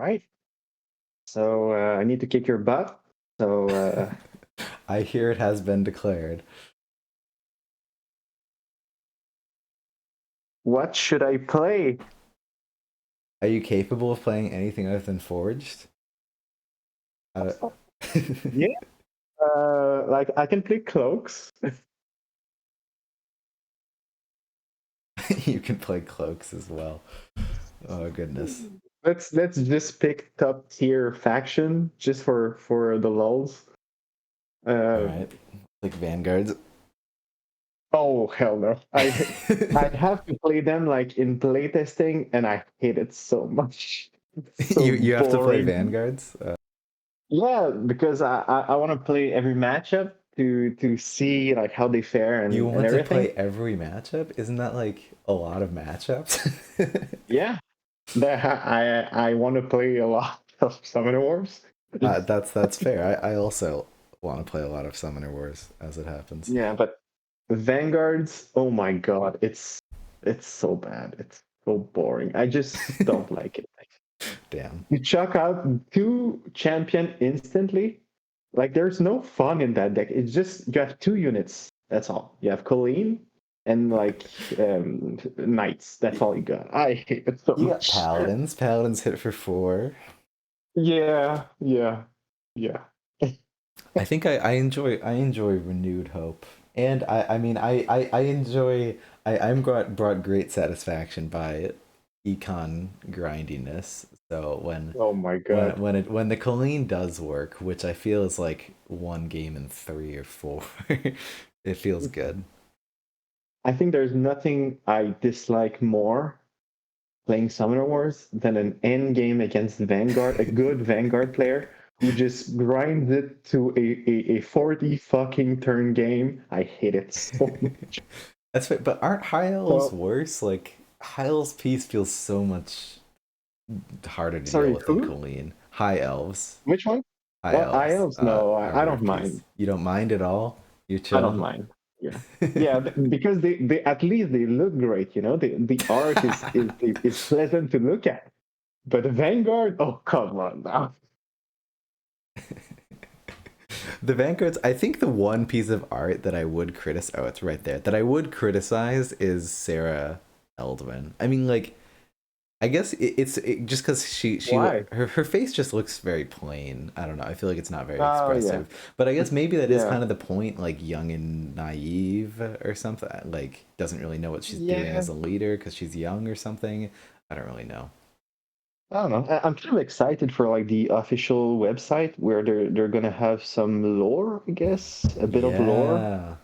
right. So I need to kick your butt. So I hear it has been declared. what should I play? Are you capable of playing anything other than Forged? Uh, Yeah, like I can play cloaks. you can play Cloaks as well. Oh goodness. Let's just pick top tier faction just for the lulz. All Uh, right. Like Vanguards. oh hell no! I have to play them like in playtesting, and I hate it so much. It's so You have to play boring. Vanguards. Yeah, because I want to play every matchup to see like how they fare You and want to everything. play every matchup? Isn't that like a lot of matchups? Yeah, I want to play a lot of Summoner Wars. That's fair. I also want to play a lot of Summoner Wars as it happens. Yeah, but Vanguards, oh my god, it's so bad. It's so boring. I just don't like it. Damn. You chuck out two champion instantly. Like there's no fun in that deck. It's just you have two units. That's all. You have Colleen and like knights. That's all you got. I hate it so You got much. Paladins. Paladins hit for 4. Yeah, yeah, yeah. I think I enjoy Renewed Hope, and I mean I enjoy I'm brought great satisfaction by econ grindiness. So Oh my god. when the Colleen does work, which I feel is like one game in 3 or 4, it feels good. I think there's nothing I dislike more playing Summoner Wars than an end game against Vanguard, a good Vanguard player who just grinds it to a 40 fucking turn game. I hate it so much. That's right, but aren't high elves So, worse? Like high elves piece feels so much harder to deal sorry, with than who? Colleen. High elves. Which one? High Well, elves IOs? No, are I don't hard mind. piece. You don't mind at all? You're I don't chilling? mind. Yeah. Yeah, because they at least they look great, you know. The art is pleasant to look at. But Vanguard, oh come on now. The Vanguards, I think the one piece of art that I would criticize, oh, it's right there, that I would criticize is Sarah Eldman. I mean, like, I guess just because Why? her face just looks very plain. I don't know. I feel like it's not very Oh yeah. expressive. But I guess maybe that is Yeah. kind of the point, like young and naive or something. Like doesn't really know what she's doing Yeah. as a leader because she's young or something. I don't really know. I don't know. I'm kind of excited for like the official website where they're gonna have some lore, I guess, a bit of lore. Yeah,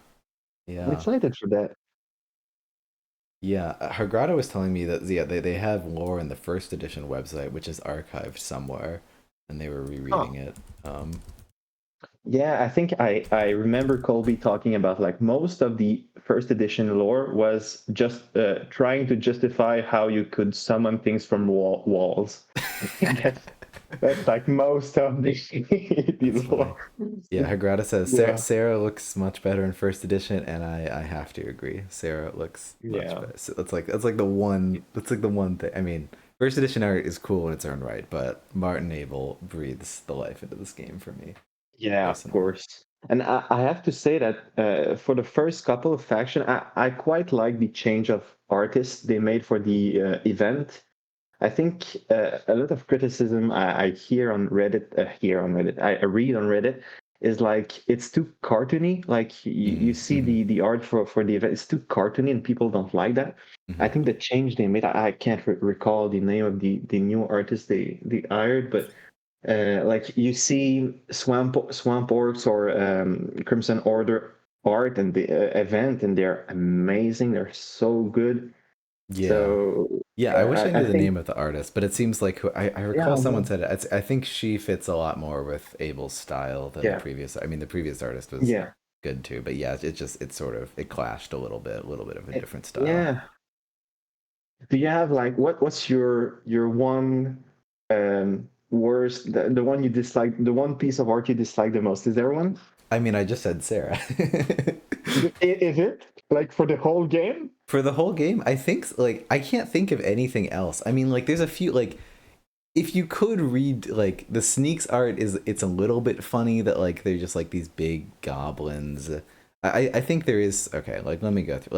I'm yeah. excited for that. Yeah, Hargrada was telling me that yeah they have lore in the first edition website, which is archived somewhere, and they were Huh. rereading it. Yeah, I think I remember Colby talking about like most of the first edition lore was just trying to justify how you could summon things from walls. I think that's like most of the the That's funny. lore. Yeah, Hargrada says Yeah, Sarah looks much better in first edition, and I have to agree. Sarah looks much yeah. better. So that's like the one thing. I mean, first edition art is cool in its own right, but Martin Abel breathes the life into this game for me Yeah, of personally. course. And I have to say that for the first couple of faction, I quite like the change of artists they made for the event. I think a lot of criticism I hear on Reddit, I read on Reddit, is like it's too cartoony. Like you see Mm-hmm. the art for the event, it's too cartoony, and people don't like that. I Mm-hmm. think the change they made, I can't recall the name of the new artist they hired, but like you see Swamp Orcs or Crimson Order art and the event, and they're amazing. They're so good. Yeah. So Yeah, I wish yeah, I I knew the think name of the artist, but it seems like I yeah, recall someone said it. I think she fits a lot more with Abel's style than the yeah, previous. I mean, the previous artist was yeah. good too, but yeah, it sort of it clashed a little bit of a different style. Yeah. Do you have like what's your one worst the one you dislike, the one piece of art you dislike the most? Is there one? I mean, I just said Sarah. Is it like for the whole game? For the whole game, I think like I can't think of anything else. I mean, like there's a few like if you could read like the Sneaks art is it's a little bit funny that like they're just like these big goblins. I think there is okay, like let me go through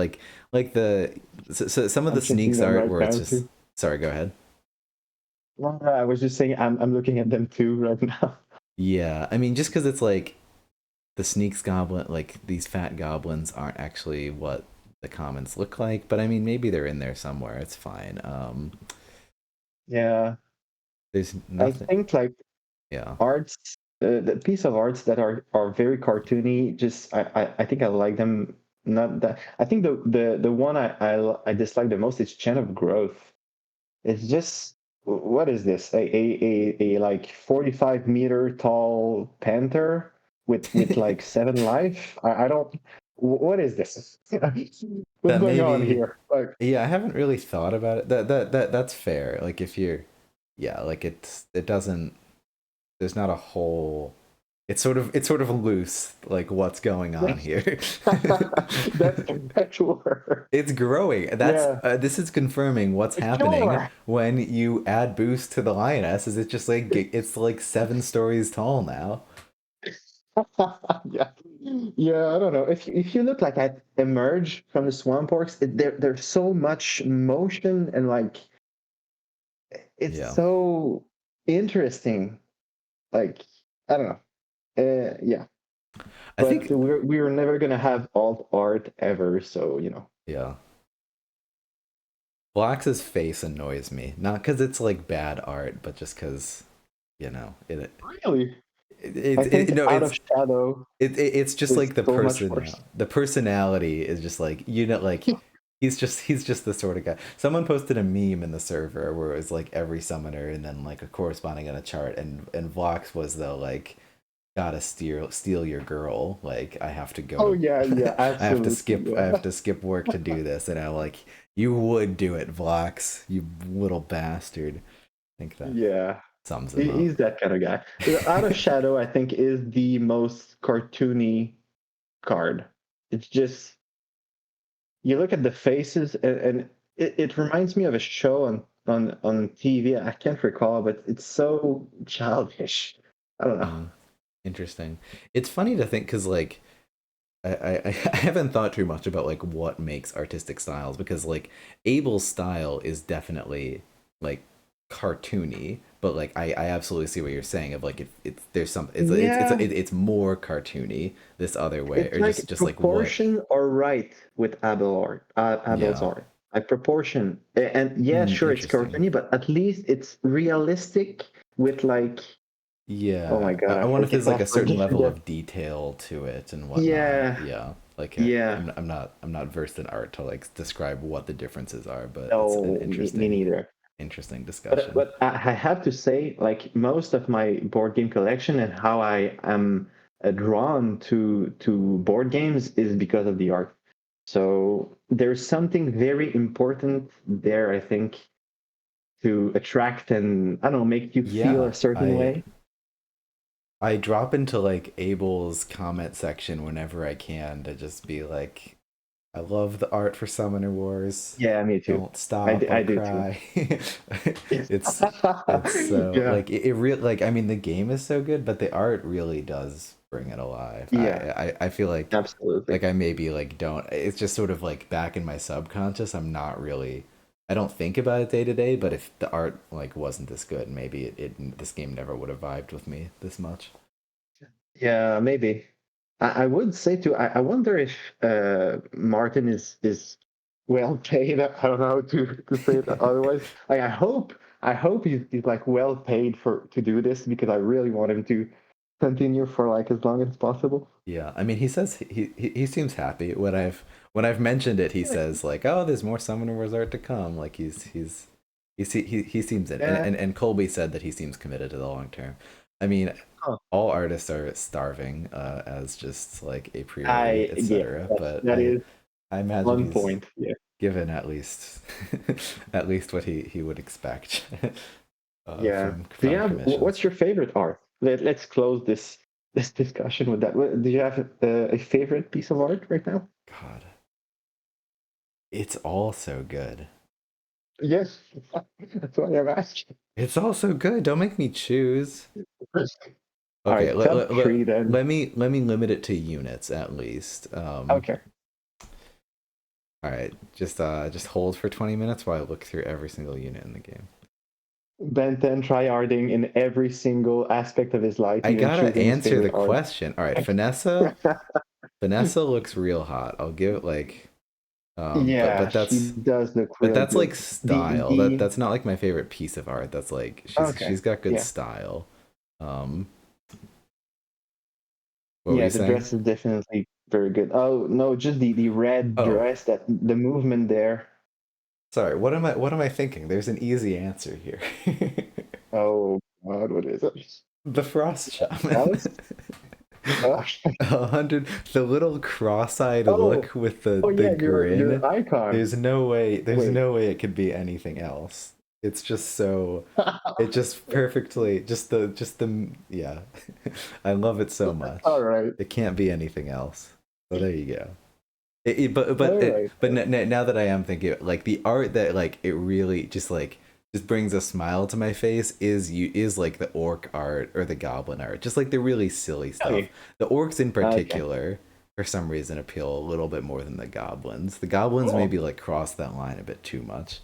like the so some of the I'm checking Sneaks them art right where it's now just too. sorry, go ahead. No, no, I was just saying I'm looking at them too right now. Yeah, I mean just because it's like the Sneaks goblin like these fat goblins aren't actually what the commons look like, but I mean maybe they're in there somewhere. It's fine. Yeah, There's I nothing. think like Yeah. arts, the piece of arts that are very cartoony. Just I think I like them. Not that I think the one I dislike the most is Chen of Growth. It's just what is this? A like 45-meter tall panther with like 7 life? I don't. What is this? What's That going on maybe here? Like yeah, I haven't really thought about it. That's fair. Like if you're yeah, like it doesn't there's not a whole it's sort of loose like what's going on here. that's sure. It's growing. That's Yeah, this is confirming what's happening sure. when you add boost to the lioness is it just like it's like 7 stories tall now. Yeah, yeah. I don't know. If you look like at emerge from the swamp orcs, there's so much motion and like it's Yeah. so interesting. Like I don't know. Yeah, I but think we're never gonna have alt art ever. So yeah. Blax's face annoys me. Not because it's like bad art, but just because, you know, really, I think no, Out of Shadow it's just is like so much worse. the personality is just like you know like he's just the sort of guy. Someone posted a meme in the server where it was like every summoner and then like a corresponding on a chart and Vox was though like gotta steal your girl like I have to go Oh to yeah, yeah, absolutely, I yeah. have to skip work to do this and I'm like you would do it Vox you little bastard. I think that Yeah, sums him up. he's that kind of guy. Out of Shadow, I think, is the most cartoony card. It's just you look at the faces, and it reminds me of a show on TV. I can't recall, but it's so childish. I don't know. Hmm. Interesting. It's funny to think because like I haven't thought too much about like what makes artistic styles because like Abel's style is definitely like cartoony, but like I absolutely see what you're saying of like it's there's some Yeah, it's more cartoony this other way it's or like just like what proportion or right with Abel's yeah. art. Like proportion, and yeah, Hmm, sure, it's interesting. cartoony, but at least it's realistic with like. Oh my Yeah, God, I I wonder if there's like a certain level forget. of detail to it and whatnot. Yeah, Yeah, like yeah. I'm not versed in art to like describe what the differences are, but it's an No, me neither. interesting But discussion. but I have to say, like most of my board game collection and how I am drawn to board games is because of the art. So there's something very important there, I think, to attract and I don't know, make you feel Yeah, a certain way. I drop into like Abel's comment section whenever I can to just be like, I love the art for Summoner Wars. Yeah, me too. Don't stop, I I'll do too. cry. Yes. it's it's so Yeah, like it really like I mean the game is so good, but the art really does bring it alive. yeah, I feel absolutely. like I maybe like don't it's just sort of like back in my subconscious, I'm not really I don't think about it day to day, but if the art like wasn't this good, maybe this game never would have vibed with me this much. Yeah, maybe. I would say too. I wonder if Martin is well paid. I don't know how to say it otherwise. Like I hope he's like well paid for to do this because I really want him to continue for like as long as possible. Yeah, I mean, he says he seems happy when I've mentioned it. He says like, "Oh, there's more Summoner Wars art to come." Like he seems in, Yeah. and Colby said that he seems committed to the long term. I mean, Oh, all artists are starving as just like a priori, I yeah. etc. But That is I imagine one he's point. Yeah. given at least at least what he would expect Yeah. Do you from have commissions. what's your favorite art? Let's close this discussion with that. Do you have a favorite piece of art right now? God, it's all so good. Yes, that's why I'm asking. It's also good. Don't make me choose. All Okay, right, top three then. let me limit it to units at least. Okay. All right, just hold for 20 minutes while I look through every single unit in the game. Ben 10 tryharding in every single aspect of his life, I even gotta choosing his answer the favorite art. question. All right, Vanessa. Vanessa looks real hot. I'll give it like, Yeah, but she does look really that's like good. style. That's not like my favorite piece of art. That's like Okay. she's got good Yeah. style. Um, what were Yeah, you the saying? dress is definitely very good. Oh no, just the red Oh, dress, that the movement there. sorry. What am I thinking? There's an easy answer here. Oh God, what is it? The frost shaman. Alice? Oh, 100, the little cross-eyed oh, look with oh the yeah, grin. your icon. There's Wait. no way it could be anything else. It's just so, it just perfectly, just the, yeah. I love it so All much. right. It can't be anything else. So there you go. All right. But now that I am thinking, like the art that like it really just brings a smile to my face is like the orc art or the goblin art, just like the really silly stuff. Okay. The orcs in Okay. particular, for some reason, appeal a little bit more than the goblins. The goblins Cool. maybe like cross that line a bit too much.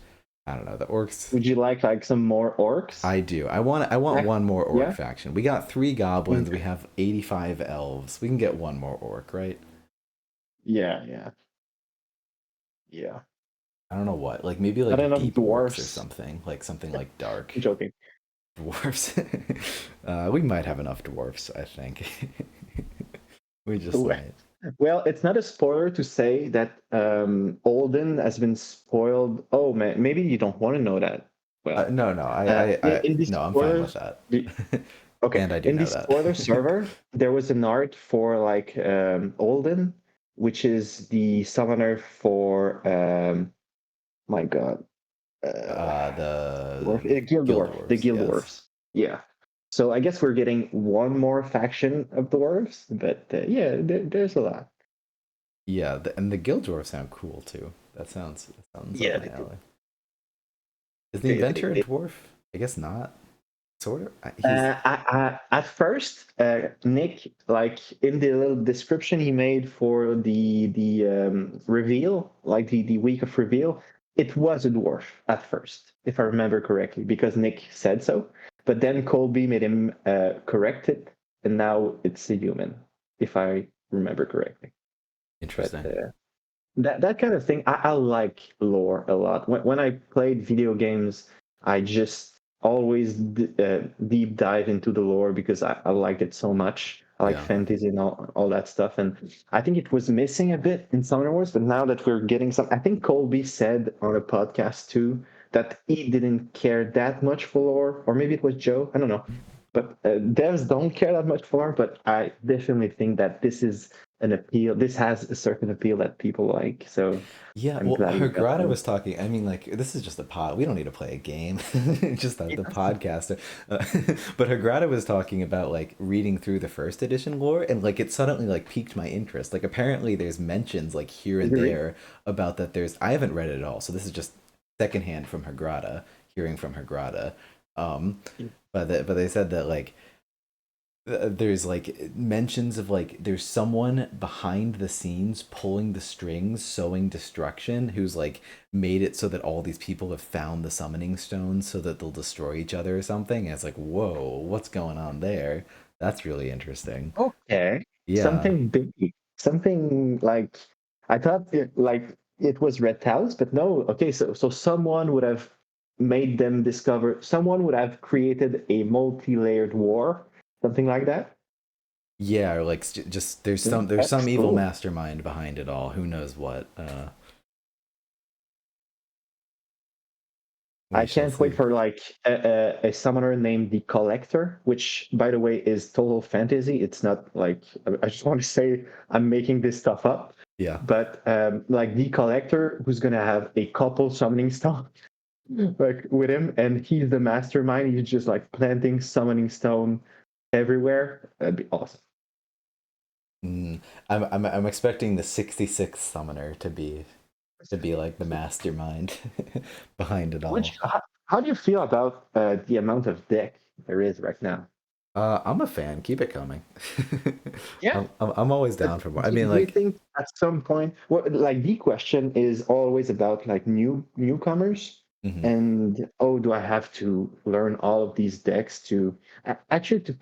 I don't know. The orcs, Would you like some more orcs? I do. I want one more orc Yeah. faction. We got 3 goblins. We Okay. have 85 elves. We can get one more orc, right? Yeah, yeah, yeah. I don't know what, like maybe Not like enough deep orcs or dwarfs. something, like something like dark I'm joking. dwarfs. We might have enough dwarfs, I think. We just might. Well, it's not a spoiler to say that Olden has been spoiled. Oh man, maybe you don't want to know that. Well, No, no, in the no, I'm fine with spoilers, that. okay, And I do in the know spoiler that. server, there was an art for like Olden, which is the summoner for my God, The Guild guild Dwarf, the dwarves, Guild yes. Dwarfs. Yeah. So I guess we're getting one more faction of dwarves, but yeah, there's a lot. Yeah, and the guild dwarves sound cool too. That sounds up Yeah, my they do. alley. Is the inventor a They dwarf? I guess not. Sort of. He's at first, Nick, like in the little description he made for the reveal, like the week of reveal, it was a dwarf at first, if I remember correctly, because Nick said so. But then Colby made him correct it, and now it's a human, if I remember correctly. But interesting. that kind of thing, I like lore a lot. When I played video games, I just always deep dive into the lore because I liked it so much. I like Yeah. fantasy and all that stuff. And I think it was missing a bit in Summoner Wars, but now that we're getting some, I think Colby said on a podcast too that he didn't care that much for lore, or maybe it was Joe, I don't know. But devs don't care that much for lore, but I definitely think that this is an appeal. This has a certain appeal that people like. So Yeah, I'm well, glad we got Hergrada one. was talking. I mean, like, this is just a pod. We don't need to play a game, just the Yeah, podcast. Uh, but Hergrada was talking about like reading through the first edition lore, and like it suddenly like piqued my interest. Like, apparently, there's mentions like here and agree. there about that. I haven't read it at all, so this is just secondhand from Hergrada, hearing from Hergrada. Um, but they said that like there's like mentions of like there's someone behind the scenes pulling the strings, sowing destruction, who's like made it so that all these people have found the summoning stones so that they'll destroy each other or something. And it's like, whoa, what's going on there? That's really interesting. Okay. Yeah. Something big. Something like I thought it was Red Talus, but no. Okay, so someone would have made them discover. Someone would have created a multi-layered war, something like that. Yeah, or like just there's some That's evil cool. mastermind behind it all. Who knows what? We I shall can't wait see. for like a summoner named the Collector, which by the way is total fantasy. It's not like I just want to say I'm making this stuff up, Yeah. but like the Collector who's gonna have a couple summoning stone like with him, and he's the mastermind. He's just like planting summoning stone everywhere. That'd be awesome. Mm, I'm expecting the 66th summoner to be like the mastermind behind it Which all. How do you feel about the amount of deck there is right now? I'm a fan. Keep it coming. Yeah. I'm always But down for more. I do mean, you like, think at some point, what like the question is always about like newcomers, mhm, and oh, do I have to learn all of these decks to actually to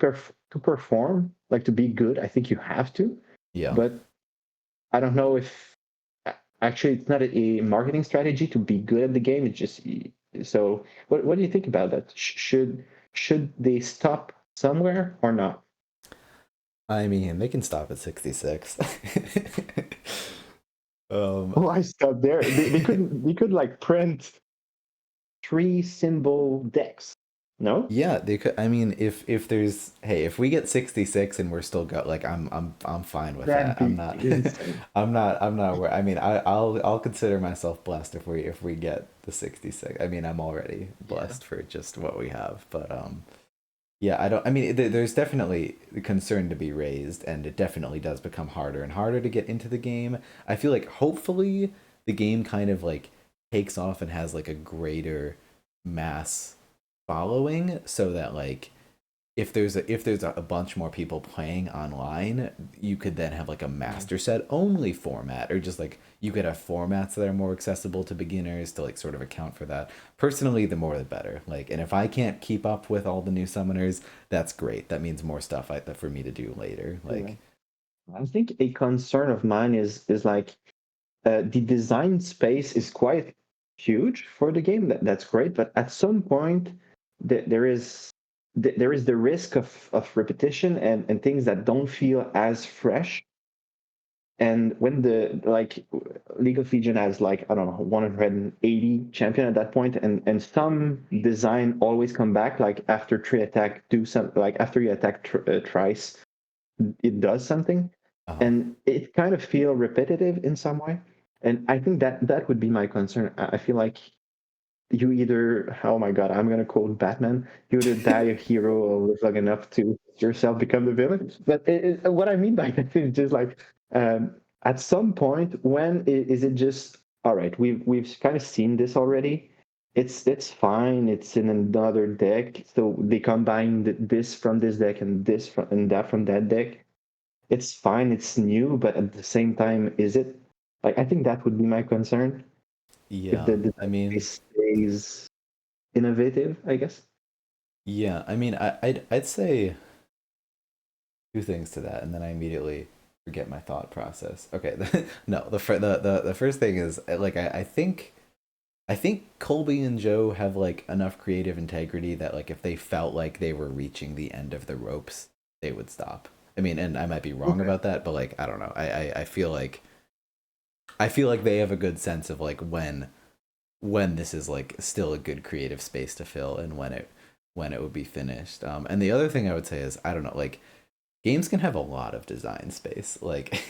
perform, like to be good? I think you have to, yeah. but I don't know if actually it's not a marketing strategy to be good at the game. It's just so. What do you think about that? Should they stop somewhere or not? I mean, they can stop at 66. um, Oh, I stopped there. They could like print three symbol decks. No? yeah, they could. I mean, if there's, hey, if we get 66 and we're still go, like, I'm fine with That'd that. I'm be not, insane. I'm not. I mean, I'll consider myself blessed if we get the 66. I mean, I'm already Yeah. blessed for just what we have, but yeah, I don't. I mean, there's definitely concern to be raised, and it definitely does become harder and harder to get into the game. I feel like hopefully the game kind of like takes off and has like a greater mass following, so that like if there's a bunch more people playing online, you could then have like a Yeah. master set only format, or just like you could have formats that are more accessible to beginners to like sort of account for that. Personally, the more the better. Like, and if I can't keep up with all the new summoners, that's great. That means more stuff for me to do later. Yeah. Like, I think a concern of mine is like the design space is quite huge for the game. That's great, but at some point there is there is the risk of repetition and things that don't feel as fresh. And when the like League of Legends has like I don't know 180 champion at that point, and some design always come back like after three attack do some like after you attack thrice it does something, uh, and it kind of feel repetitive in some way. And I think that would be my concern. I feel like you either oh my god I'm gonna quote Batman, you either die a hero or live long enough to yourself become the villain. But what I mean by that is just like at some point when is it just all right, we've kind of seen this already, it's fine, it's in another deck, so they combine this from this deck and this from and that from that deck, it's fine, it's new, but at the same time is it like I think that would be my concern if yeah. the I design mean, space stays innovative, I guess. yeah. I mean, I'd say two things to that, and then I immediately forget my thought process. Okay, no, the first thing is like I think Colby and Joe have like enough creative integrity that like if they felt like they were reaching the end of the ropes, they would stop. I mean, and I might be wrong Okay. about that, but like I don't know. I feel like they have a good sense of like when this is like still a good creative space to fill, and when it would be finished. And the other thing I would say is I don't know, like games can have a lot of design space. Like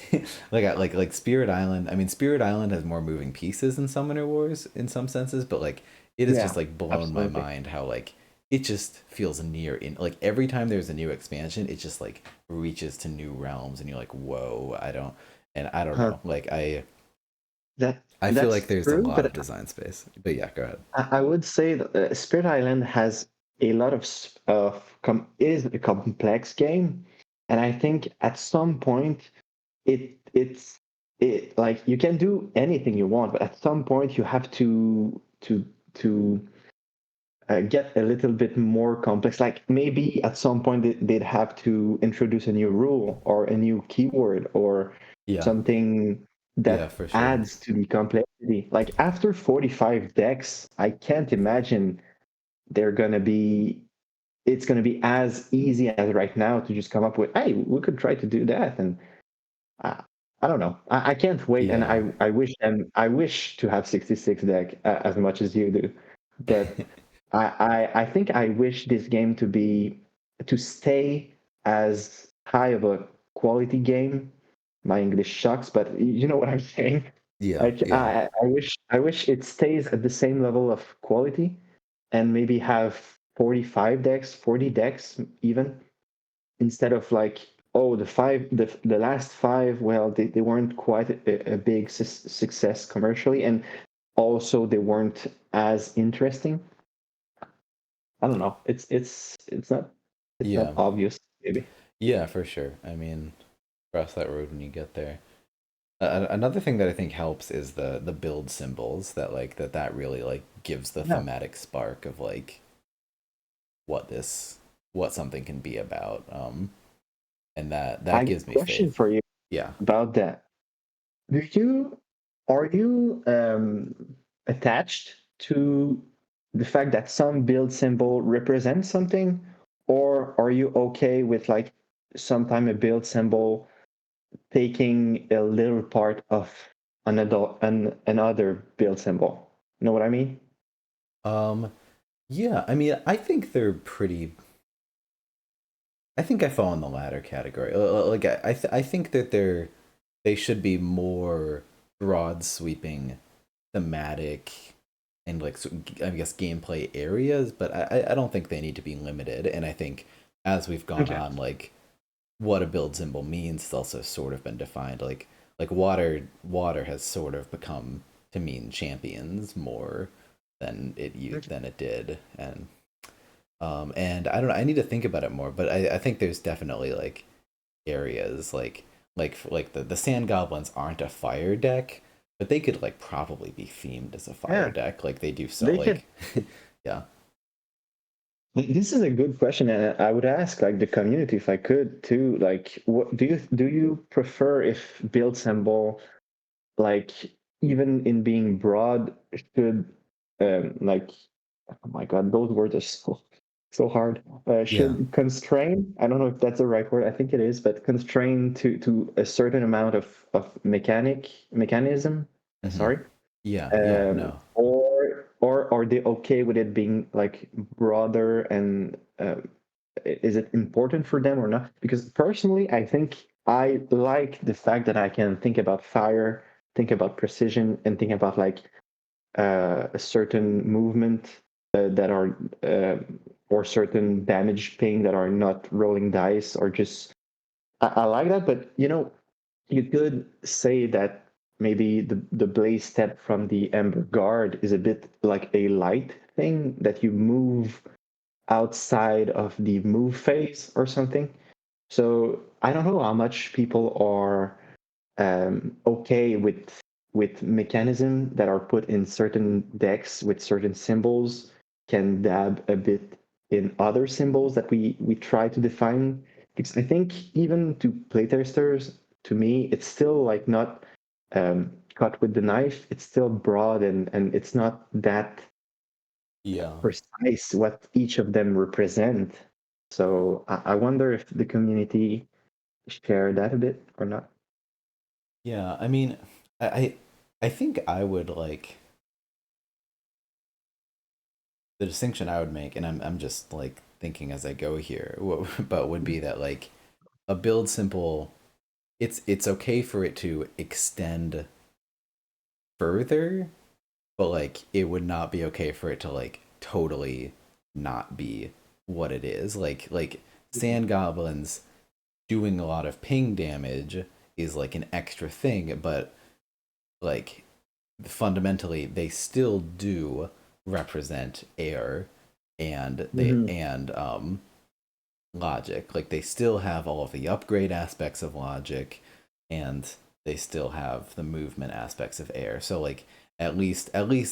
like Spirit Island. I mean, Spirit Island has more moving pieces than Summoner Wars in some senses, but like it has just Yeah, like blown my absolutely. mind how like it just feels near in like every time there's a new expansion, it just like reaches to new realms, and you're like, whoa, I don't Huh. know. Like That I feel like that's there's a true, lot of but design space. But yeah, go ahead. I would say that Spirit Island has a lot of is a complex game, and I think at some point it's it like you can do anything you want, but at some point you have to get a little bit more complex. Like maybe at some point they'd have to introduce a new rule or a new keyword or Yeah, something yeah, that for sure. adds to the complexity. Like after 45 decks, I can't imagine they're gonna be. It's gonna be as easy as right now to just come up with, hey, we could try to do that, and I, I don't know. I can't wait, and Yeah. I wish to have 66 deck as much as you do, but I think I wish this game to stay as high of a quality game. My English sucks, but you know what I'm saying. Yeah, Like yeah. I wish it stays at the same level of quality, and maybe have 45 decks, 40 decks even, instead of like oh the last five, well they weren't quite a big success commercially, and also they weren't as interesting. I don't know. It's not Yeah, obvious maybe. yeah, for sure. I mean, cross that road when you get there. Another thing that I think helps is the build symbols that that really like gives the Yeah. thematic spark of like what this what something can be about. And that I got gives a me question faith. for you Yeah. about that. Do you are you attached to the fact that some build symbol represents something, or are you okay with like sometime a build symbol taking a little part of another build symbol? You know what I mean? Um, yeah, I mean, I think they're pretty. I think I fall in the latter category. Like I think that they should be more broad sweeping, thematic, and like I guess gameplay areas. But I don't think they need to be limited. And I think as we've gone Okay. on, like what a build symbol means has also sort of been defined. Like water has sort of become to mean champions more than it did, and I don't know. I need to think about it more, but I think there's definitely like areas like the sand goblins aren't a fire deck, but they could like probably be themed as a fire Yeah, deck. Like they do so they could. like yeah. This is a good question, and I would ask like the community if I could too. Like, what do you prefer if build symbol like even in being broad should like oh my god those words are so hard Yeah. should constrain, I don't know if that's the right word, I think it is, but constrain to a certain amount of mechanism, Hmm. sorry, Yeah, no. or are they okay with it being like broader and is it important for them or not? Because personally, I think I like the fact that I can think about fire, think about precision, and think about like a certain movement that are or certain damage ping that are not rolling dice or just I like that. But you could say that maybe the blaze step from the Ember Guard is a bit like a light thing that you move outside of the move phase or something. So I don't know how much people are okay with mechanism that are put in certain decks with certain symbols can dab a bit in other symbols that we try to define. Because I think even to playtesters, to me, it's still like not cut with the knife. It's still broad and it's not that Yeah. precise what each of them represent. So I wonder if the community share that a bit or not. Yeah. I mean, I I, I think I would like the distinction I would make, and I'm just like thinking as I go here, but would be that like a build simple, it's okay for it to extend further, but like it would not be okay for it to like totally not be what it is. Like sand goblins doing a lot of ping damage is like an extra thing, but like fundamentally they still do represent air and they Mm-hmm. and logic. Like they still have all of the upgrade aspects of logic and they still have the movement aspects of air. So like at least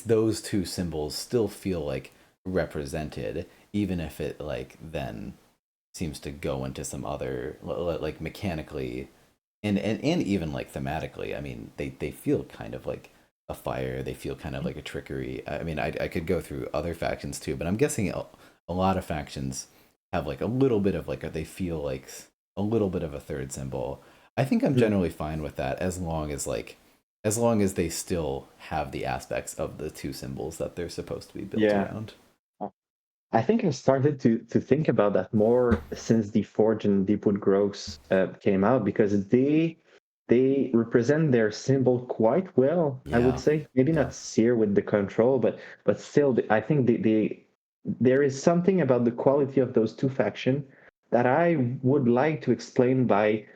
those two symbols still feel like represented, even if it like then seems to go into some other like mechanically and even like thematically. I mean, they feel kind of like a fire. They feel kind of like a trickery. I mean, I could go through other factions too, but I'm guessing a lot of factions have like a little bit of like they feel like a little bit of a third symbol. I think I'm generally fine with that as long as they still have the aspects of the two symbols that they're supposed to be built Yeah. around. I think I started to think about that more since the Forge and Deepwood Groves came out because they represent their symbol quite well. I would Yeah. say maybe Yeah. not Seer with the control, but still, I think there is something about the quality of those two factions that I would like to explain by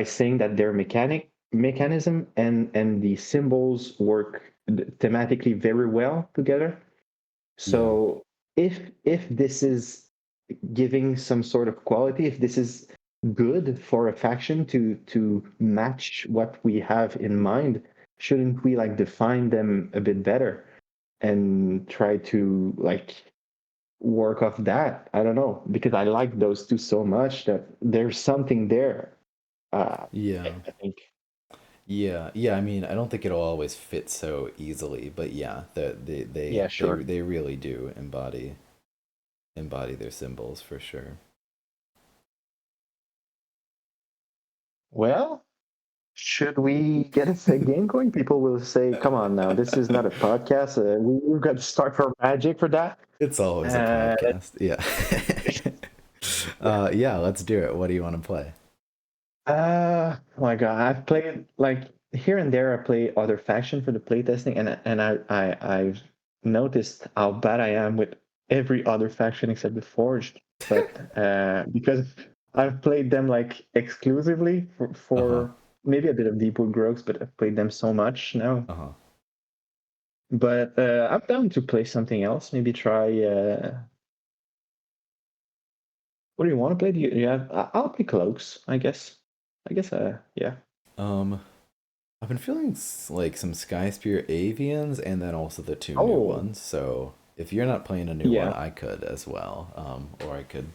saying that their mechanism and the symbols work thematically very well together. Yeah. So if this is giving some sort of quality, if this is good for a faction to match what we have in mind, shouldn't we like define them a bit better and try to like work off that? I don't know, because I like those two so much that there's something there. Yeah. I think. Yeah. I mean, I don't think it'll always fit so easily, but yeah, Yeah, sure. they really do embody their symbols for sure. Well, should we get a game going? People will say, "Come on now, this is not a podcast. We've got to start for Magic for that." It's always a Uh, podcast. Yeah. Yeah, let's do it. What do you want to play? oh my God, I've played like here and there. I play other faction for the playtesting, and I've noticed how bad I am with every other faction except the Forged. But because I've played them like exclusively Uh-huh. for maybe a bit of Deepwood Grokes, but I've played them so much now. Uh-huh. But I'm down to play something else. Maybe try. What do you want to play? Do you have? I'll play Cloaks, I guess. I guess. Yeah. Um, I've been feeling like some Sky Spear Avians and then also the two new Oh, ones. So if you're not playing a new one, yeah. I could as well. Or I could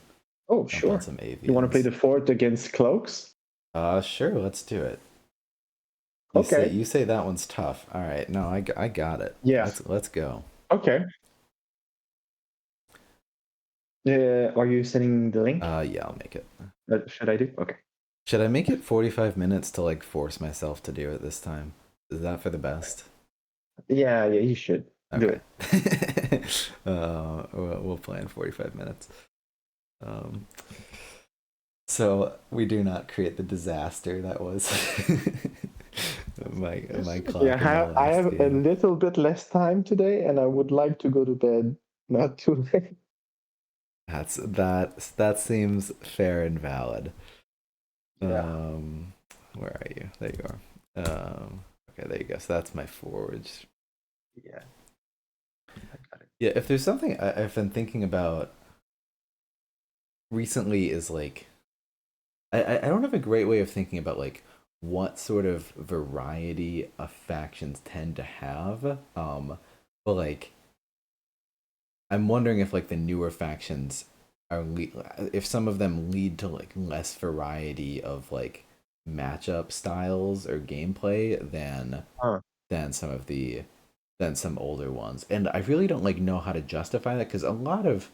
Oh, jump on sure. some You want to play Avians. the fort against Cloaks? Sure, let's do it. Okay. You say that one's tough. All right, no, I got it. Yeah. Let's go. Okay. Are you sending the link? Yeah, I'll make it. Should I do? Okay. Should I make it 45 minutes to like force myself to do it this time? Is that for the best? Yeah, yeah, you should do Okay. it. We'll play in 45 minutes. Um, so we do not create the disaster that was my Yeah, clock in the I last have a game. little bit less time today, and I would like to go to bed not too late. That seems fair and valid. Yeah. Um, where are you? There you are. Okay, there you go. So that's my forwards. Yeah. I got it. Yeah, if there's something I've been thinking about recently is like I don't have a great way of thinking about like what sort of variety of factions tend to have. But like I'm wondering if like the newer factions if some of them lead to like less variety of like matchup styles or gameplay Huh. than some of the than some older ones. And I really don't like know how to justify that because a lot of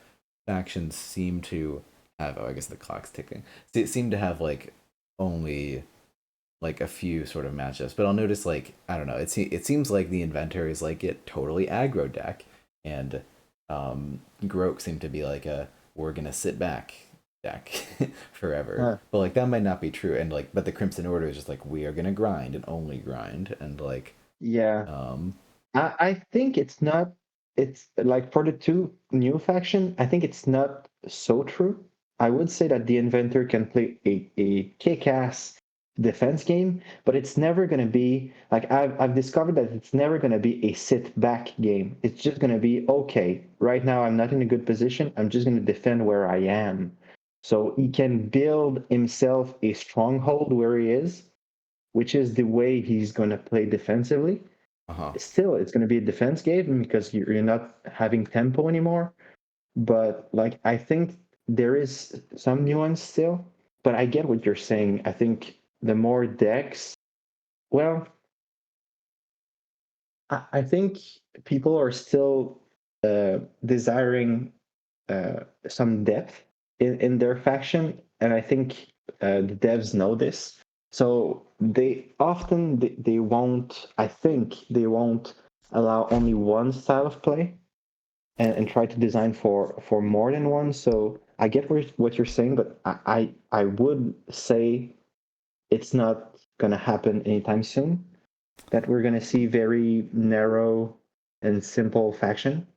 factions seem to have I guess the clock's ticking. Seem to have like only like a few sort of matchups, but I'll notice like I don't know. It seems like the inventor is like it totally aggro deck, and Grok seemed to be like a we're gonna sit back deck forever. Huh. But like that might not be true, and like but the Crimson Order is just like we are gonna grind and only grind, and like Yeah. um I think it's not. It's like for the two new faction. I think it's not so true. I would say that the inventor can play a kick-ass defense game, but it's never gonna be like I've discovered that it's never gonna be a sit-back game. It's just gonna be okay. Right now, I'm not in a good position. I'm just gonna defend where I am. So he can build himself a stronghold where he is, which is the way he's gonna play defensively. uh-huh. Still it's going to be a defense game because you're not having tempo anymore, but like I think there is some nuance still, but I get what you're saying. I think the more decks, well, I think people are still desiring some depth in their faction, and I think the devs know this. So they often they won't. I think they won't allow only one style of play, and try to design for more than one. So I get what you're saying, but I would say it's not gonna happen anytime soon. That we're gonna see very narrow and simple faction.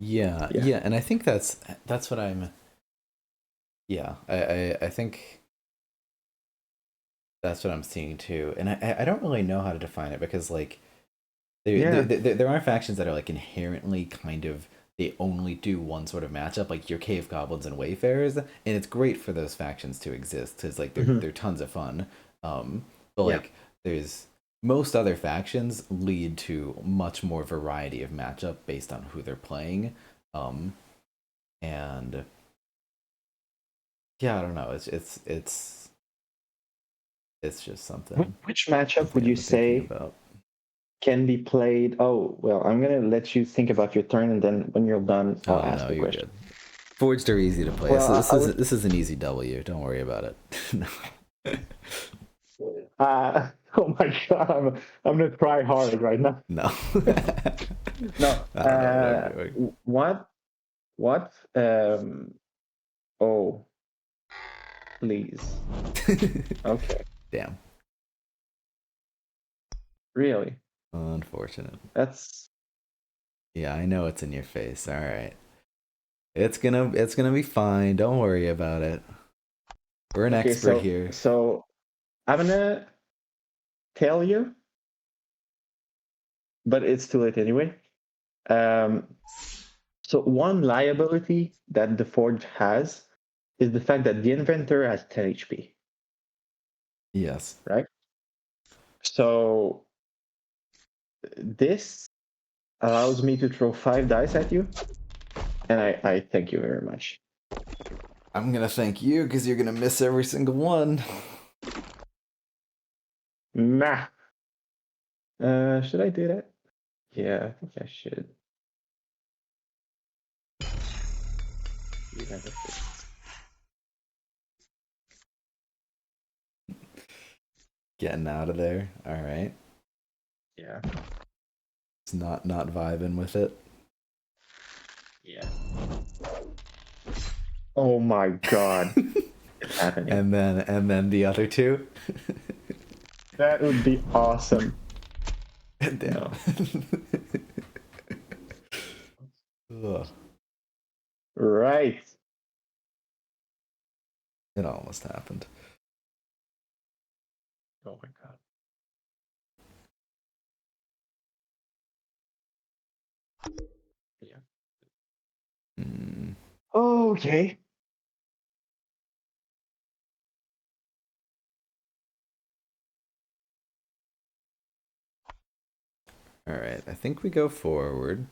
Yeah. Yeah, and I think that's what I'm yeah, I think that's what I'm seeing too. And I don't really know how to define it because like Yeah. there are factions that are like inherently kind of they only do one sort of matchup, like your cave goblins and wayfarers, and it's great for those factions to exist because like they're tons of fun. But Yeah. like there's most other factions lead to much more variety of matchup based on who they're playing, and yeah, I don't know. It's just something Which matchup would I've you been thinking say about. can be played? Oh, well, I'm gonna let you think about your turn, and then when you're done, I'll Oh ask no, the you're question. good. Forged are easy to play. Well, I would. This is an easy W. Don't worry about it. No. Oh my god, I'm gonna try hard right now. No. No. Oh no, don't What? What? Oh, please. Okay. Damn. Really? Unfortunate. That's Yeah, I know it's in your face. All right. It's gonna be fine. Don't worry about it. We're an okay. expert So, here. I'm gonna tell you, but it's too late anyway. Um, so one liability that the Forge has is the fact that the inventor has 10 HP, Yes. right? So this allows me to throw 5 dice at you, and I thank you very much. I'm gonna thank you because you're gonna miss every single one. Nah. Should I do that? Yeah, I think I should. You have a fist. Getting out of there. All right. Yeah. It's not vibing with it. Yeah. Oh my god. It's happening. And then the other two. That would be awesome. Damn. Ugh. Right. It almost happened. Oh my god. Yeah. Mm. Okay. All right. I think we go forward.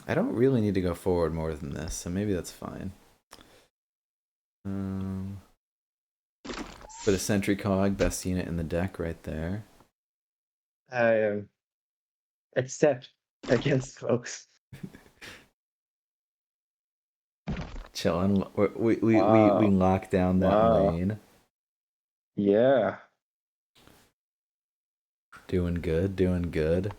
I don't really need to go forward more than this, so maybe that's fine. Put a sentry cog, best unit in the deck right there. Except against cloaks. Chilling. We Wow. lock down that Wow. lane. Yeah. Doing good, doing good.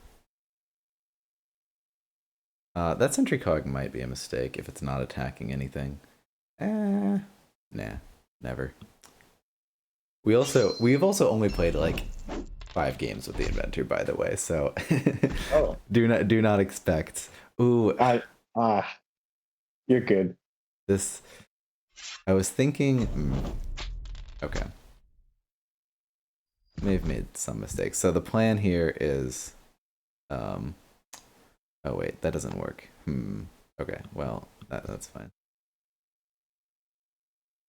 That sentry cog might be a mistake if it's not attacking anything. Nah, never. We've also only played like 5 games with the inventor, by the way, so Oh. do not expect. Ooh, you're good. this. I was thinking. Okay. May have made some mistakes. So the plan here is, oh wait, that doesn't work. Okay, well that's fine.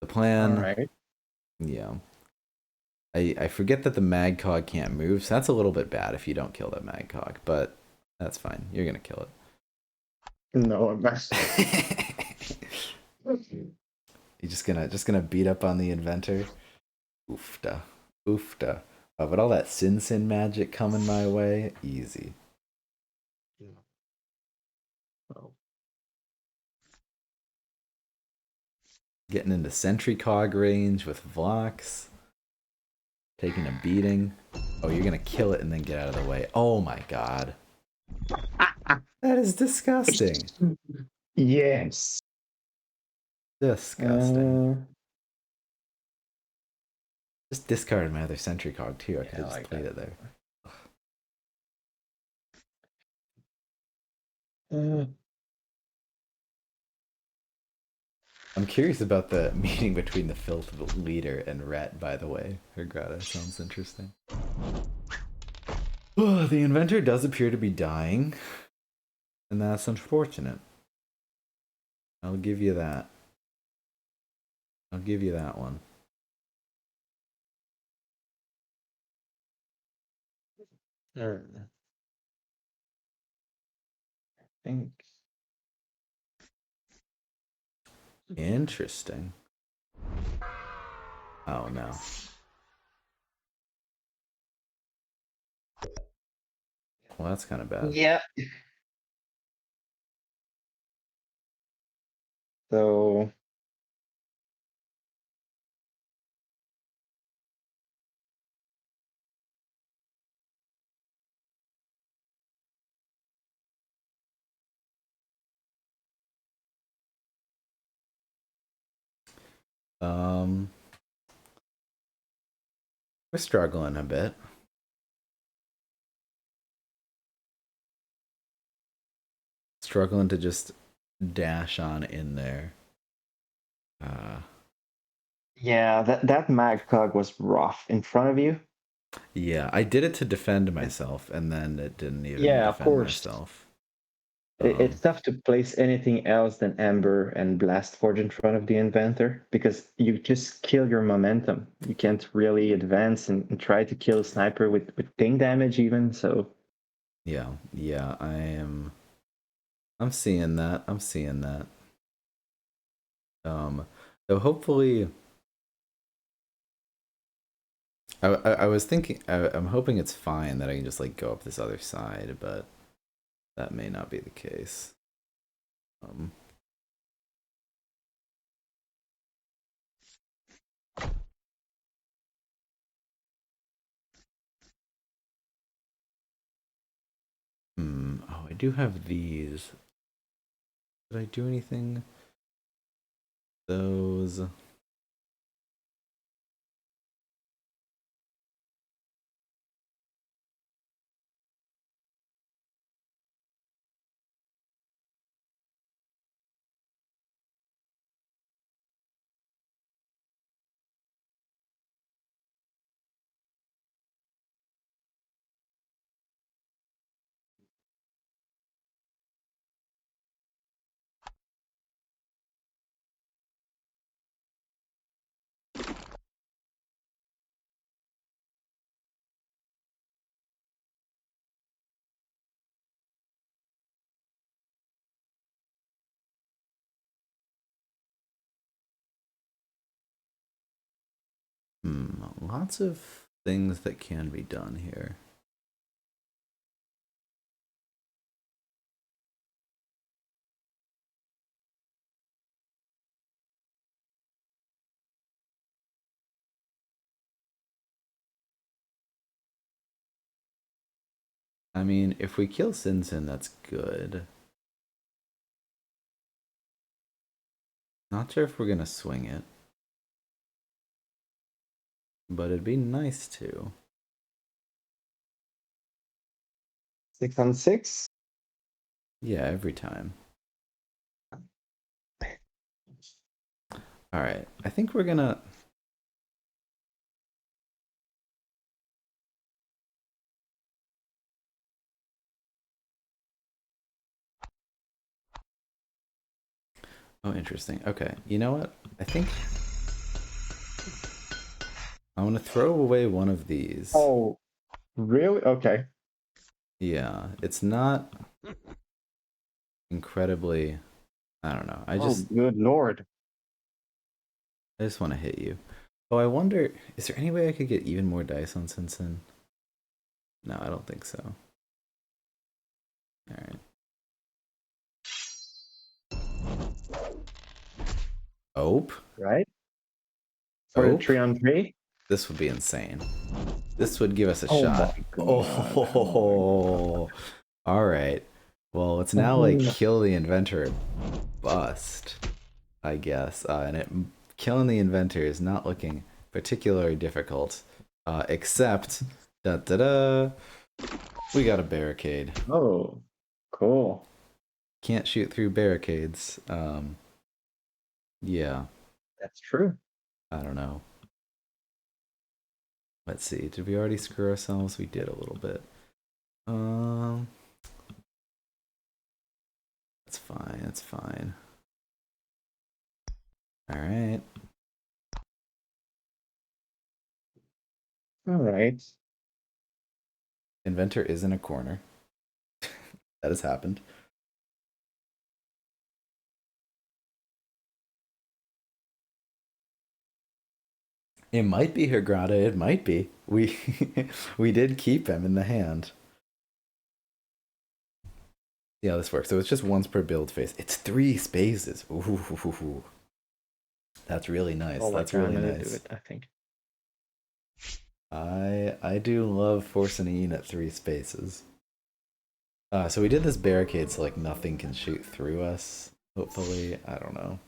The plan. All right. Yeah. I forget that the Magcog can't move, so that's a little bit bad if you don't kill that Magcog, but that's fine. You're gonna kill No, I'm not. it. You're just gonna beat up on the inventor. Oofta. Oofta. Oh, but all that Sin magic coming my way, easy. Oh. Getting into Sentry Cog range with Vlox. Taking a beating. Oh, you're gonna kill it and then get out of the way. Oh my god. That is disgusting. Yes. Disgusting. Just discarded my other sentry cog too. I could Yeah, have just like played that. it there. Uh, I'm curious about the meeting between the filth leader and Ret, by the way. Regrata sounds interesting. Oh, the inventor does appear to be dying, and that's unfortunate. I'll give you that. I'll give you that one. I think. Interesting. Oh no. Well, that's kind of bad. Yeah. So Um, we're struggling a bit. Struggling to just dash on in there. yeah, that mag cog was rough in front of you. Yeah, I did it to defend myself, and then it didn't even Yeah, of defend course. myself. It's tough to place anything else than Ember and Blast Forge in front of the Inventor because you just kill your momentum. You can't really advance and try to kill Sniper with ping damage even. So Yeah, I am. I'm seeing that. I'm seeing that. So hopefully, I was thinking. I'm hoping it's fine that I can just like go up this other side, but that may not be the case. Um, Oh, I do have these. Did I do anything? Those. Lots of things that can be done here. I mean, if we kill Sinsin, that's good. Not sure if we're gonna swing it, but it'd be nice to. 6 on 6. Yeah, every time. All right, I think we're gonna. Oh, interesting. Okay, you know what? I think I want to throw away one of these. Oh, really? Okay. Yeah, it's not incredibly. I don't know. Oh, good lord. I just want to hit you. Oh, I wonder. Is there any way I could get even more dice on Sinsin? No, I don't think so. All right. Ope. Right? For the Ope. 3-on-3? This would be insane. This would give us a Oh shot. my Oh, all right. Well, it's now like god. kill the inventor, bust, I guess. And killing the inventor is not looking particularly difficult. Except, da da da, we got a barricade. Oh, cool. Can't shoot through barricades. Yeah, That's true. I don't know. Let's see. Did we already screw ourselves? We did a little bit. That's fine. That's fine. All right. All right. Inventor is in a corner. That has happened. It might be Hirgrada. It might be. We we did keep him in the hand. See how this works. So it's just once per build phase. It's 3 spaces. Ooh. That's really nice. Oh my That's God, really I'm gonna nice. do it, I think. I do love forcing a unit 3 spaces. So we did this barricade so like nothing can shoot through us. Hopefully, I don't know.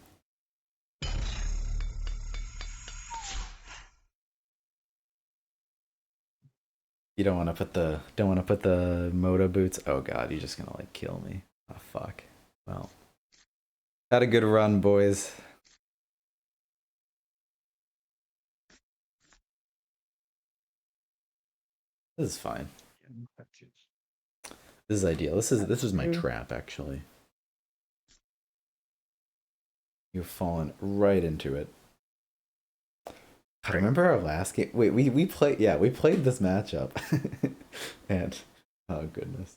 You don't want to put the moto boots. Oh god, you're just gonna like kill me. Oh fuck. Well, had a good run, boys. This is fine. This is ideal. This is my trap actually. You've fallen right into it. I remember our last game. Wait, we played. Yeah, we played this matchup, and oh goodness,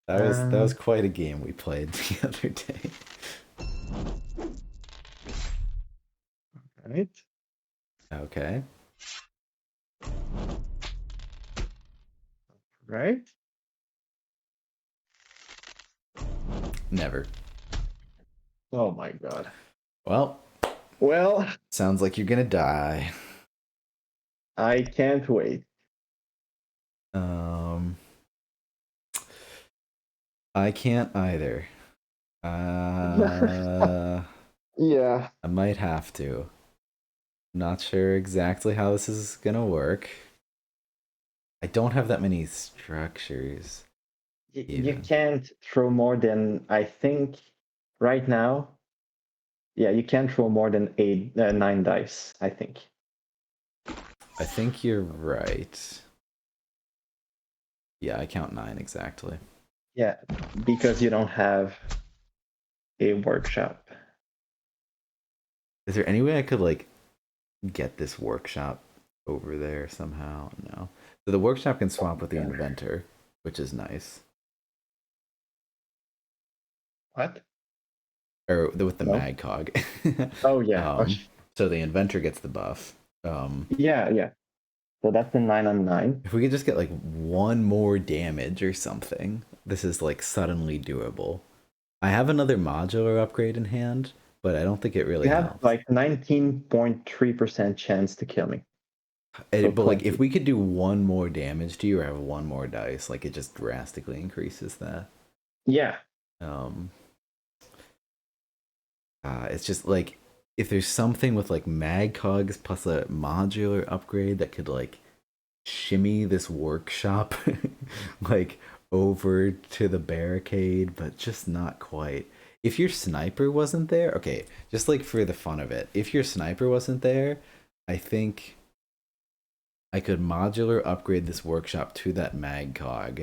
that was quite a game we played the other day. Right. Okay. Right. Never. Oh my God. Well, sounds like you're gonna die. I can't wait. I can't either. Yeah. I might have to. Not sure exactly how this is gonna work. I don't have that many structures. You can't throw more than, I think, right now. Yeah, you can't throw more than 9 dice, I think. I think you're right. Yeah, I count 9 exactly. Yeah, because you don't have a workshop. Is there any way I could like get this workshop over there somehow? No. So the workshop can swap with the inventor, which is nice. What? Or with the Magcog. Oh yeah. So the inventor gets the buff. Yeah. So that's the 9 on 9. If we could just get like 1 more damage or something, this is like suddenly doable. I have another modular upgrade in hand, but I don't think it really helps. You have like 19.3% chance to kill me. But like if we could do 1 more damage to you or have 1 more dice, like it just drastically increases that. Yeah. It's just like if there's something with like Magcogs plus a modular upgrade that could like shimmy this workshop like over to the barricade, but just not quite. If your sniper wasn't there, okay, just like for the fun of it, if your sniper wasn't there, I think I could modular upgrade this workshop to that Magcog.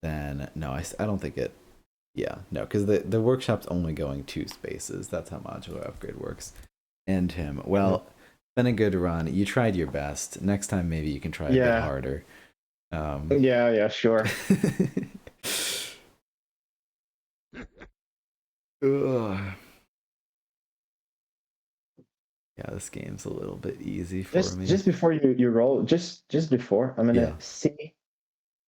Then no, I don't think it. Yeah, no, because the workshop's only going 2 spaces. That's how modular upgrade works. And him. Well, been a good run. You tried your best. Next time, maybe you can try a bit harder. Yeah, sure. Ugh. Yeah, this game's a little bit easy for me. Just before you roll, just before, I'm gonna see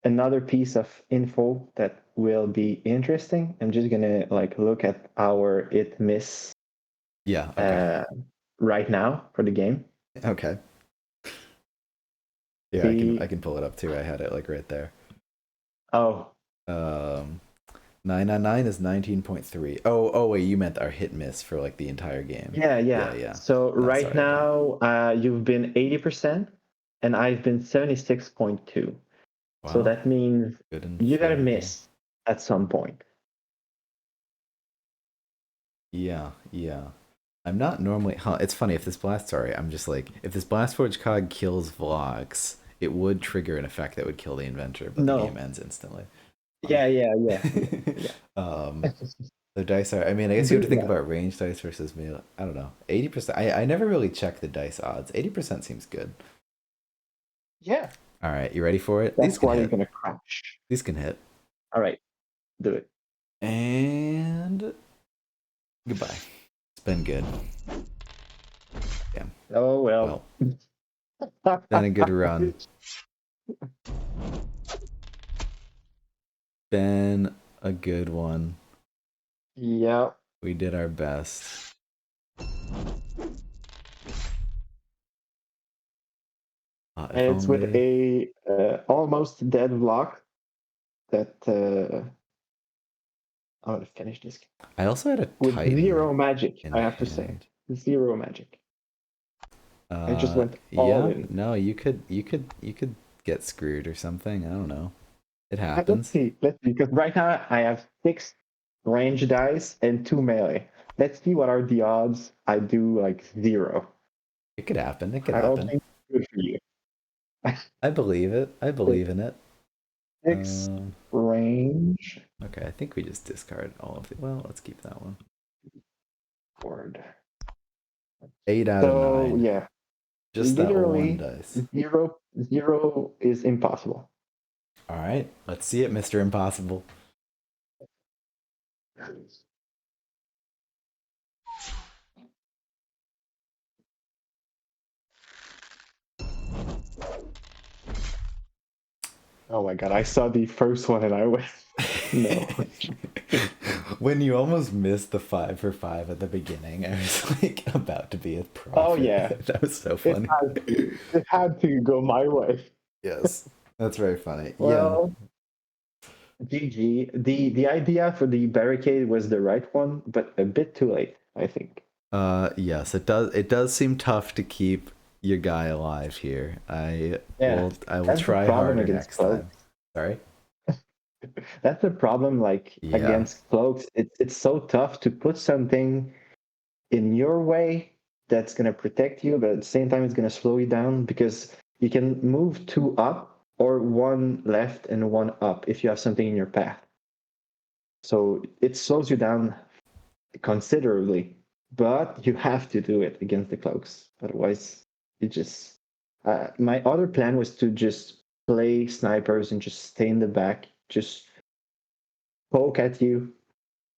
another piece of info that will be interesting. I'm just gonna like look at our it miss. Yeah. Okay. Right now for the game. Okay. Yeah, I can pull it up too. I had it like right there. Oh. 9 on 9 is 19.3. Oh wait, you meant our hit miss for like the entire game. Yeah, Yeah, yeah. yeah. So No, right sorry. now, you've been 80%, and I've been 76.2. So Wow, that means good and you gotta fair here. miss at some point. Yeah, yeah. I'm not normally. Huh, it's funny if this blast. Sorry, I'm just like if this blast forge cog kills Vlox, it would trigger an effect that would kill the inventor, but the game No. ends instantly. Funny. Yeah, yeah, yeah, yeah, um, yeah. the dice are. I mean, I guess you have Do to think that. about range dice versus melee. I don't know. 80%. I never really check the dice odds. 80% seems good. Yeah. All right, you ready for it? These That's can why you're hit. gonna crash. These can hit. All right, do it. And goodbye. It's been good. Yeah. Oh Well, well. been a good run. Been a good one. Yeah. We did our best. If And it's with only. a almost dead block that I'm gonna finish this I also had a with Titan zero magic. in I have to say, hand. zero magic. I just went all Yeah. in. No, you could get screwed or something. I don't know. It Let's happens. see. Let's see. Because right now I have 6 range dice and 2 melee. Let's see what are the odds. I do like 0. It could happen. It could I don't happen. think it's good for you. I believe it. I believe in it. Six Um. range Okay. I think we just discard all of the. Well, let's keep that one. board. 8 out of So 9. yeah, Just that one literally dice. zero is impossible. All right. Let's see it, Mr. Impossible. Oh my god, I saw the first one and I went, no. When you almost missed the 5 for 5 at the beginning, I was like about to be a Oh yeah, prophet. That was so it funny. had to go my way. Yes, that's very funny. Yeah. Well, GG. The idea for the barricade was the right one, but a bit too late, I think. Yes, it does. It does seem tough to keep your guy alive here. I Yeah, will. I will that's the try problem harder against next cloaks. time. Sorry. That's the problem, like Yeah. against cloaks. It's so tough to put something in your way that's gonna protect you, but at the same time it's gonna slow you down because you can move 2 up or 1 left and 1 up if you have something in your path. So it slows you down considerably, but you have to do it against the cloaks. Otherwise, it just. My other plan was to just play snipers and just stay in the back, just poke at you,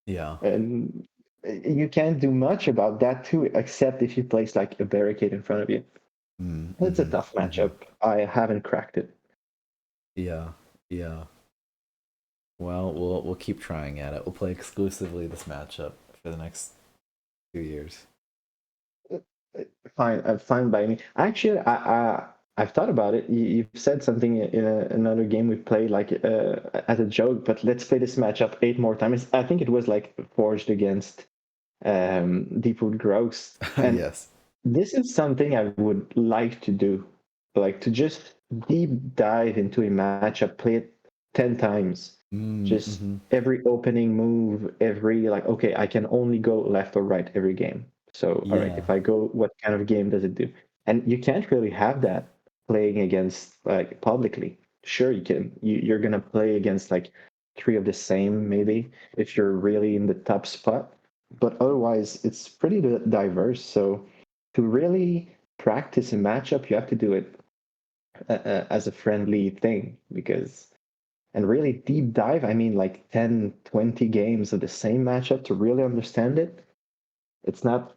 Yeah. and you can't do much about that too, except if you place like a barricade in front of you. It's a Mm-hmm. tough Mm-hmm. matchup. I haven't cracked it. Yeah. Yeah. Well, we'll keep trying at it. We'll play exclusively this matchup for the next 2 years. Fine, fine by me. Actually, I've thought about it. You've said something in another game we played, like as a joke. But let's play this matchup 8 more times. I think it was like forged against Deepwood Gross, and Yes. this is something I would like to do, like to just deep dive into a matchup, play it 10 times, just Mm-hmm. every opening move, every like, okay, I can only go left or right every game. So, all right, Yeah. if I go, what kind of game does it do? And you can't really have that playing against like publicly. Sure, you can. You're gonna play against like 3 of the same, maybe, if you're really in the top spot. But otherwise, it's pretty diverse. So, to really practice a matchup, you have to do it as a friendly thing because and really deep dive, I mean like 10, 20 games of the same matchup to really understand it. It's not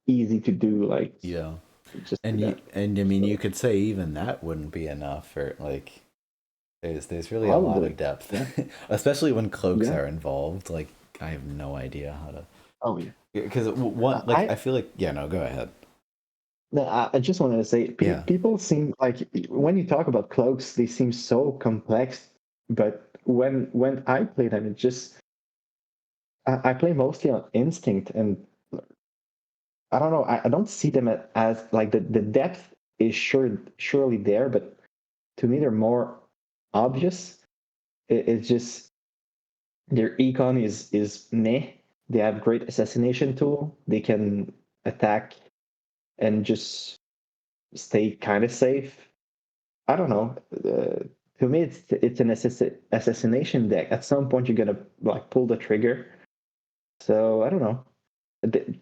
easy to do, like Yeah. just do And that. I mean you So could say even that wouldn't be enough for like there's really a lot of probably, depth. yeah, Especially when cloaks yeah. are involved. Like I have no idea how to Oh yeah. because one like I I feel like yeah, no, go ahead. no, I just wanted to say Yeah. people seem like when you talk about cloaks, they seem so complex. But when I play them, it just I play mostly on instinct, and I don't know. I don't see them as like the depth is surely there, but to me they're more obvious. It's just their econ is meh. They have great assassination tool. They can attack and just stay kind of safe. I don't know. To me, it's an assassination deck. At some point, you're gonna like pull the trigger. So I don't know.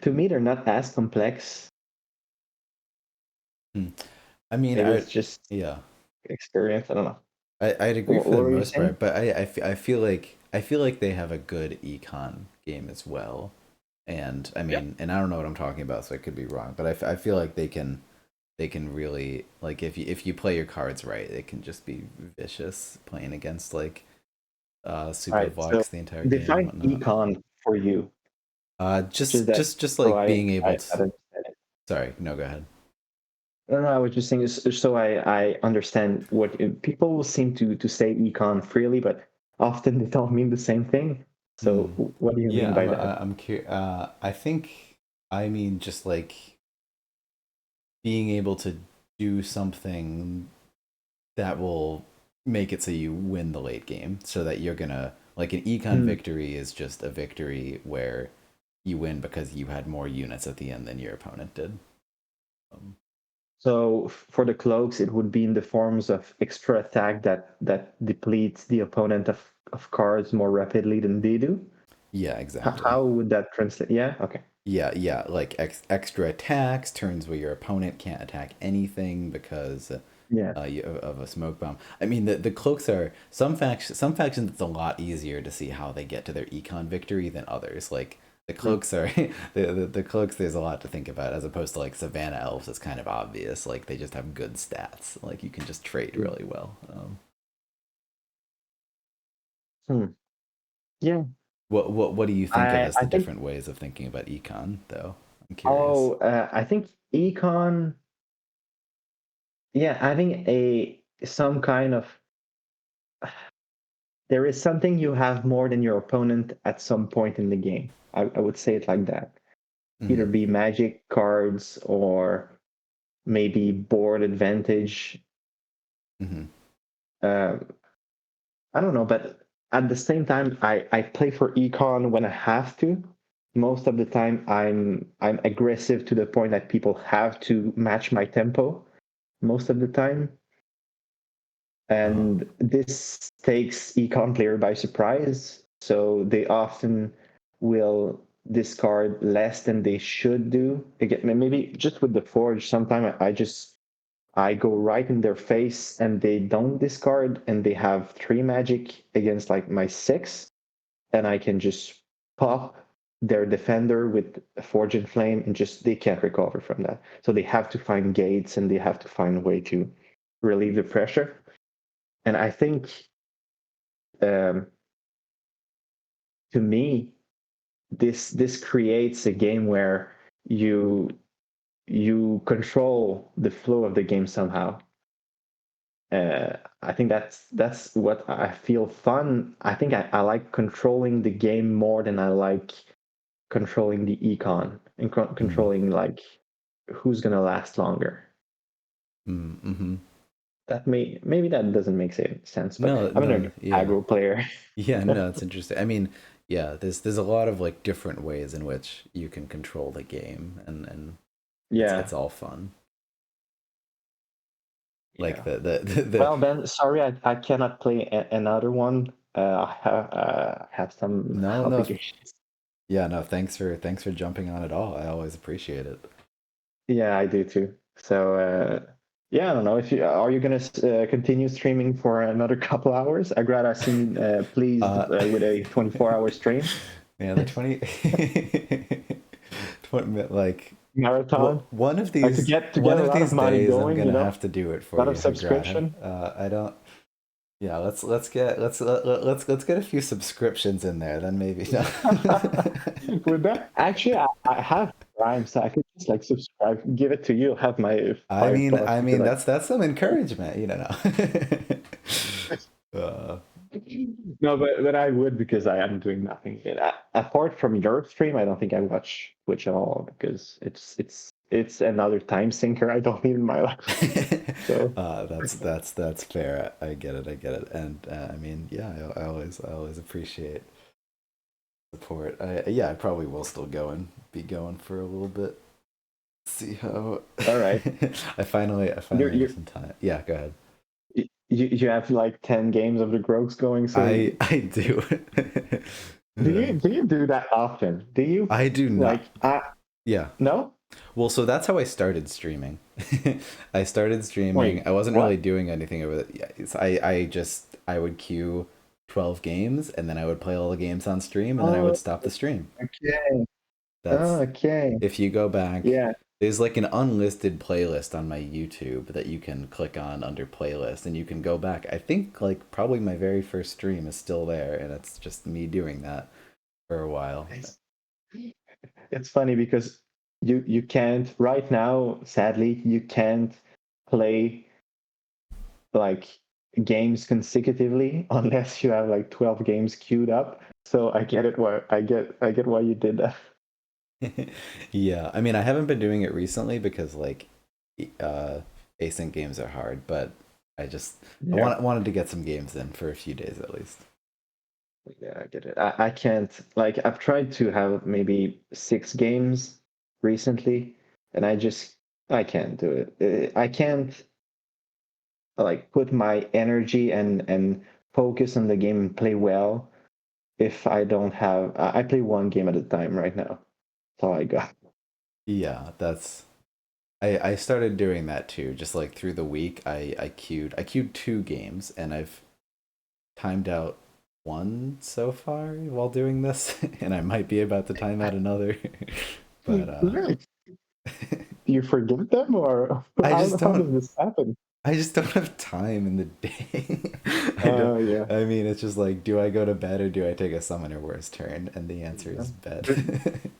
To me, they're not as complex. I mean, Maybe it's just yeah, experience. I don't know. I'd agree What for the were you most saying? part, but I feel like they have a good econ game as well. And I Yeah. mean, and I don't know what I'm talking about, so I could be wrong, but I feel like they can really like if you play your cards right, it can just be vicious playing against like All super right. So Vox the entire game and define whatnot. econ for you. Just that, Just so like being able I to. understand it. Sorry, no, go ahead. No, no, I was just saying, so I understand what people seem to say econ freely, but often they don't mean the same thing. So Hmm. what do you mean Yeah, by that? I'm curious. I think I mean just like being able to do something that will make it so you win the late game, so that you're gonna like an econ Hmm. victory is just a victory where you win because you had more units at the end than your opponent did. Um, So for the cloaks, it would be in the forms of extra attack that depletes the opponent of cards more rapidly than they do. yeah, exactly. How would that translate? Yeah, okay. Yeah, like extra attacks, turns where your opponent can't attack anything because Yeah. of a smoke bomb. I mean, the cloaks are some factions. It's a lot easier to see how they get to their econ victory than others. Like the Hmm. cloaks are the cloaks. There's a lot to think about as opposed to like Savannah elves. It's kind of obvious. Like they just have good stats. Like you can just trade really well. Hmm. Yeah. What do you think of as I the think different ways of thinking about econ though? I'm curious. oh I think econ, yeah, having a some kind of, there is something you have more than your opponent at some point in the game. I would say it like that. Either Hmm. be magic cards or maybe board advantage. Hmm. Um, I don't know, but at the same time, I play for econ when I have to. Most of the time, I'm aggressive to the point that people have to match my tempo. Most of the time, Uh-huh. and this takes econ player by surprise. So they often will discard less than they should do. Again, maybe just with the forge, sometimes I go right in their face and they don't discard and they have 3 magic against like my 6, and I can just pop their defender with a forge and flame and just they can't recover from that. So they have to find gates and they have to find a way to relieve the pressure. And I think, um, to me, this creates a game where you you control the flow of the game somehow. I think that's what I feel fun. I think I like controlling the game more than I like controlling the econ and Mm. controlling like who's gonna last longer. Mm-hmm. That maybe that doesn't make sense, but No, I'm an no, yeah. aggro player. Yeah, no, it's interesting. I mean, yeah, there's a lot of like different ways in which you can control the game, and Yeah, it's all fun. Like yeah. the Well, Ben, sorry, I cannot play another one. Have some no, no, obligations. yeah, no, thanks for jumping on it all. I always appreciate it. Yeah, I do too. So yeah, I don't know if you are you gonna continue streaming for another couple hours. I'd rather seen pleased Uh, with a 24-hour stream yeah, the 20 like marathon. one of Like these to get a lot of money days I'm going, gonna have to do it a for lot of you, Grata. subscription. I don't. Yeah, let's get a few subscriptions in there, then maybe. No. With that, actually, I have Prime, so I could just like subscribe, give it to you, have my $5 I because mean like that's some encouragement, you know. uh, No, but I would because I am doing nothing. Apart from your stream, I don't think I watch Twitch at all because it's another time sinker I don't need in my life. So That's fair. I get it. I get it. And I mean, yeah, I always appreciate support. Yeah, I probably will still go and be going for a little bit. See how. all right, I finally you're have some time. Yeah, go ahead. you have like 10 games of the Grogs going. So I do. do you do that often? Do you I do like not. Yeah. no? Well, so that's how I started streaming. I started streaming. Wait, I wasn't really what? doing anything over it. Yeah, I would queue 12 games and then I would play all the games on stream and then I would Oh, stop the stream. okay. Oh, That's okay. if you go back, Yeah. there's like an unlisted playlist on my YouTube that you can click on under playlist and you can go back. I think like probably my very first stream is still there and it's just me doing that for a while. It's funny because you can't right now, sadly, you can't play like games consecutively unless you have like 12 games queued up. So I get it why I get why you did that. Yeah, I mean, I haven't been doing it recently because like uh async games are hard, but I Yeah. wanted to get some games in for a few days at least. Yeah, I get it. I can't like I've tried to have maybe 6 games recently and I can't do it. I can't like put my energy and focus on the game and play well if I don't have I play one game at a time right now. That's all I got. Yeah, that's I started doing that too. Just like through the week, I queued 2 games and I've timed out one so far while doing this, and I might be about to time out another. But Really? Do you forget them or I just how don't does this happen? I just don't have time in the day. I don't. Oh yeah. I mean, it's just like, do I go to bed or do I take a summoner worst turn? And the answer Yeah. is bed.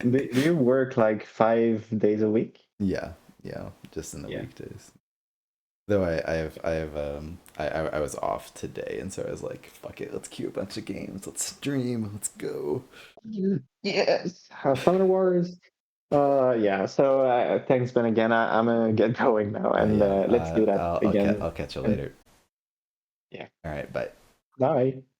Do you work like 5 days a week? Yeah, yeah, just in the Yeah. weekdays. Though I was off today, and so I was like, fuck it, let's queue a bunch of games, let's stream, let's go. Yes. Summoner Wars. Yeah. So thanks, Ben. Again, I'm gonna get going now, But and yeah, let's do that again. I'll catch you And later. yeah. All right, bye. Bye.